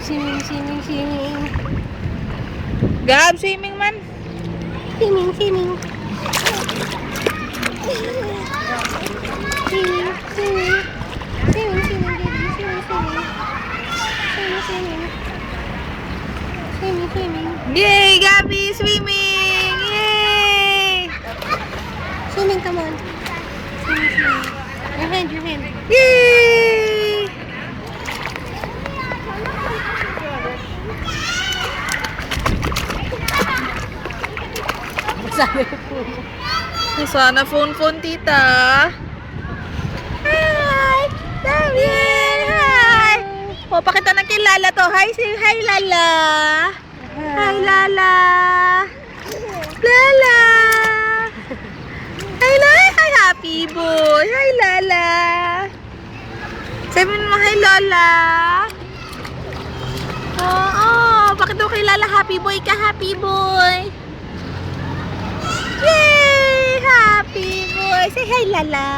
Swimming, swimming, swimming. Gab, swimming man. Swimming, swimming. Swimming, swimming. Swimming, swimming, baby. Swimming, swimming. Swimming, swimming. Swimming, swimming. Yay, Gabi, swimming! Yay! Swimming, come on. Swimming, swimming. Your hand, your hand. Yay! Sana phone, tita. Hi! Damien! Hi! O, pakita ng kay Lala to. Hi, say hi, Lala. Hi, Lala. Lala. Hi, Lala. Hi, happy boy. Hi, Lala. Sabi mo, hi, Lola. Oo, pakita mo kay Lala. Happy boy ka, happy boy. Yay! Happy boy. Say hi, Lala.